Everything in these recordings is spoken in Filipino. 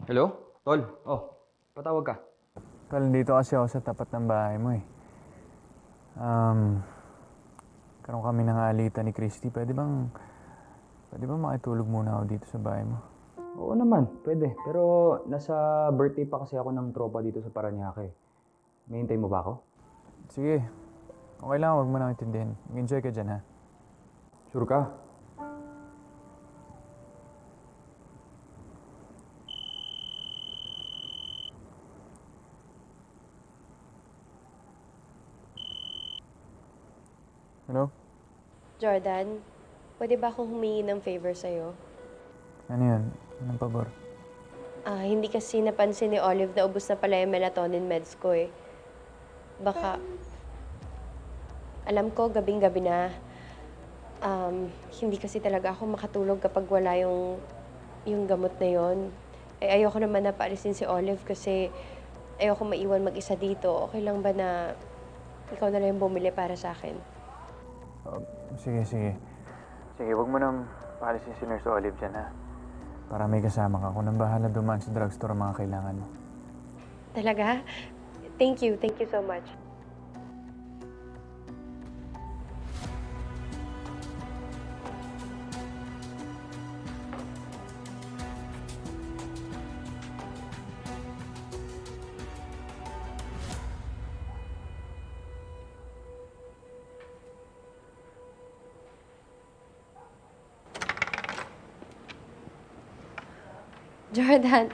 Hello? Tol? Oh, patawag ka. Tol, dito kasi ako sa tapat ng bahay mo eh. Um, Karoon kami ng alitan ni Christy. Pwede bang makitulog muna ako dito sa bahay mo? Oo naman, pwede. Pero nasa birthday pa kasi ako ng tropa dito sa Paranaque. May hintay mo ba ako? Sige, okay lang, wag mo nang intindihin. Mag-enjoy ka dyan ha. Sure ka? Hello? Jordan, pwede ba akong humingi ng favor sa'yo? Ano yun? Anong pabor? Hindi kasi napansin ni Olive na ubos na pala yung melatonin meds ko eh. Baka, alam ko, gabing-gabi na. Hindi kasi talaga ako makatulog kapag wala yung gamot na yon. Eh, ayoko naman na paalisin si Olive kasi ayoko maiwan mag-isa dito. Okay lang ba na ikaw na lang yung bumili para sa akin? Oh, sige. Sige, wag mo nang paalisin si Nurse Olive dyan ha. Para may kasama ka. Ako nang bahala dumaan sa drugstore ang mga kailangan mo. Talaga? Thank you. Thank you so much. Jordan,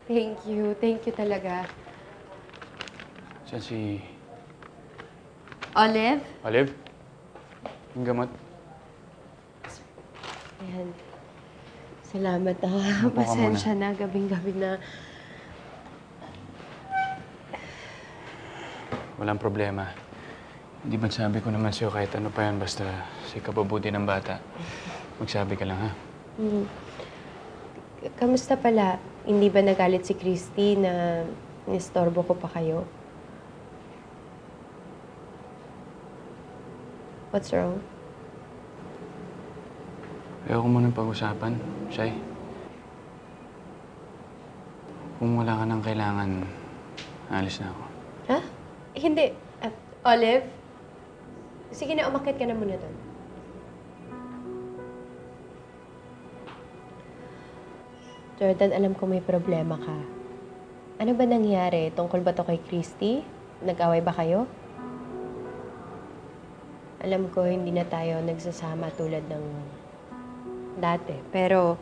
thank you. Thank you talaga. Siya si Olive? Olive? Yung gamot? Ayan. Salamat na. Upo ka Pasensya na. Gabing-gabi na. Walang problema. Hindi ba sabi ko naman sa'yo kahit ano pa yan basta si kapabuti ng bata. Magsabi ka lang ha. Hmm. Kamusta pala? Hindi ba nagalit si Christy na nistorbo ko pa kayo? What's wrong? Ayoko mo nang pag-usapan, Shai. Kung wala ka nang kailangan, alis na ako. Ha? Hindi. Olive? Sige na, umakyat ka na muna doon. Jordan, alam ko may problema ka. Ano ba nangyari? Tungkol ba to kay Christy? Nag-away ba kayo? Alam ko hindi na tayo nagsasama tulad ng dati. Pero,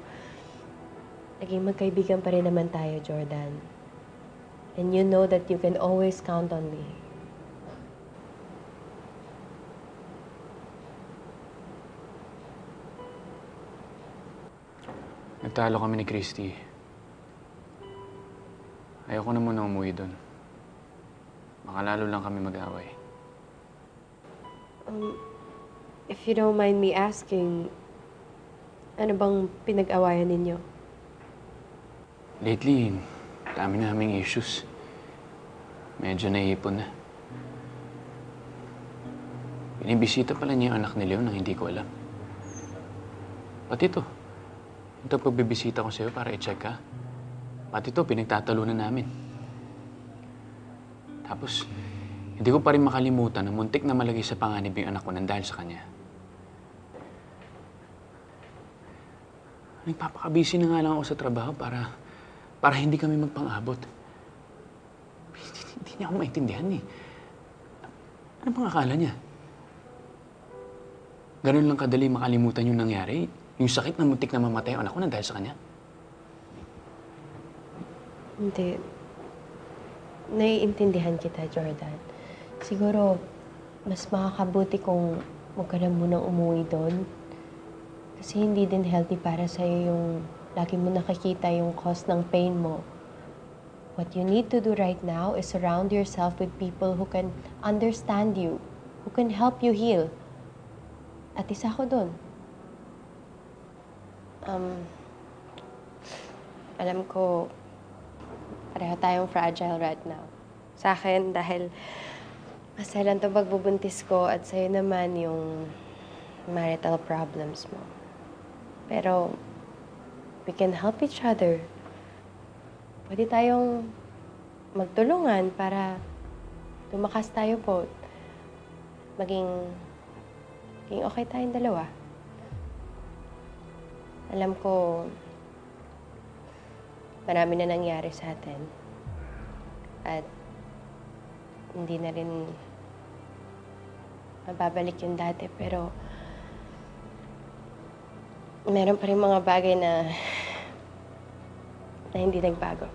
naging magkaibigan pa rin naman tayo, Jordan. And you know that you can always count on me. Nagtalo kami ni Christy. Ayoko na muna umuwi doon. Baka lalo lang kami mag-away. If you don't mind me asking, ano bang pinag-awayan ninyo? Lately, dami naming issues. Medyo naiipon na. Binibisita pala niya yung anak ni Leon nang hindi ko alam. Pati ito. Ito pagbibisita ko sa'yo para i-check ka. Pati ito, pinagtatalunan namin. Tapos, hindi ko pa rin makalimutan na muntik na malagay sa panganib yung anak ko nang dahil sa kanya. Nagpapakabisi na nga lang ako sa trabaho para hindi kami magpang-abot. Hindi niya ako maintindihan eh. Ano bang akala niya? Ganun lang kadali makalimutan yung nangyari. Yung sakit na muntik na mamatay ang anak ko nang dahil sa kanya. Hindi. Naiintindihan kita, Jordan. Siguro, mas makakabuti kung huwag ka na munang umuwi doon. Kasi hindi din healthy para sa'yo yung lagi mo nakikita yung cause ng pain mo. What you need to do right now is surround yourself with people who can understand you, who can help you heal. At isa ko doon. Alam ko, pareho tayong fragile right now. Sa akin, dahil maselan to pagbubuntis ko at sa'yo naman yung marital problems mo. Pero we can help each other. Pwede tayong magtulungan para tumakas tayo both. Maging okay tayong dalawa. Alam ko, marami na nangyari sa atin. At hindi na rin mababalik yung dati, pero meron pa rin mga bagay na hindi nagbago.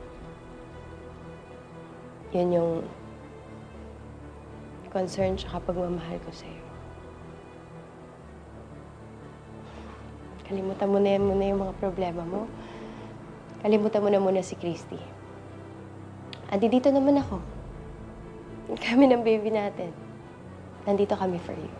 Yun yung concern tsaka pagmamahal ko sa'yo. Kalimutan mo na yan muna yung mga problema mo. Kalimutan mo na muna si Christy. Dito naman ako. Kami ng baby natin. Nandito kami for you.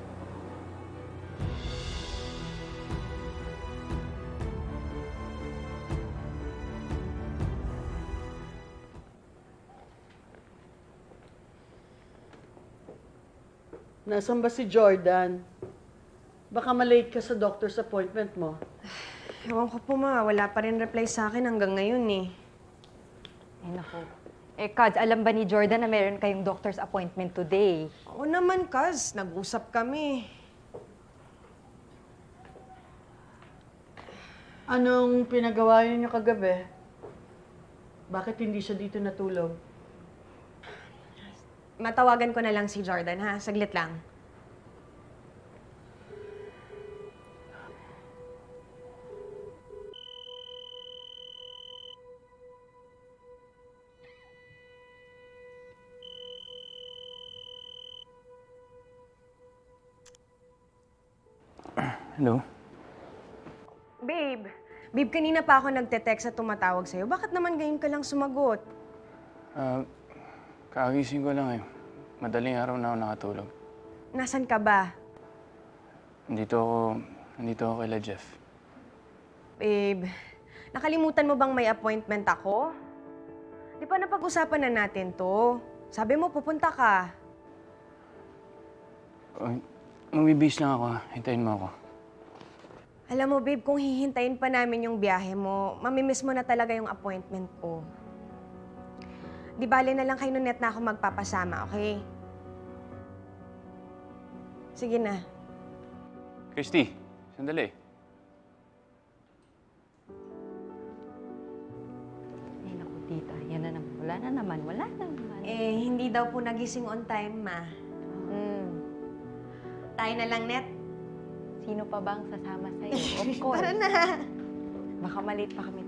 Nasaan ba si Jordan? Baka malate ka sa doctor's appointment mo. Ewan ko po ma, wala pa rin reply sa akin hanggang ngayon eh. Ay, naku. Eh, Kads, alam ba ni Jordan na meron kayong doctor's appointment today? Oo naman, Kaz. Nag-usap kami. Anong pinagawa niyo kagabi? Bakit hindi siya dito natulog? Matawagan ko na lang si Jordan, ha? Saglit lang. Hello? Babe, kanina pa ako nagte-text at tumatawag sa'yo. Bakit naman ngayon ka lang sumagot? Kakagising ko lang eh. Madaling araw na ako nakatulog. Nasaan ka ba? Nandito ako kay Jeff. Babe, nakalimutan mo bang may appointment ako? Di pa napag-usapan na natin to. Sabi mo, pupunta ka. Magbibis lang ako ha. Hintayin mo ako. Alam mo, babe, kung hihintayin pa namin yung biyahe mo, mamimiss mo na talaga yung appointment ko. Di bale na lang kay Nunette na ako magpapasama, okay? Sige na. Christy, sandali. Ay, naku, tita. Yan na naman. Wala na naman. Eh, hindi daw po nagising on time, ma. Tayo na lang, Net. Sino pa bang sasama sa'yo? Of course. Tara na. Baka malate pa kami.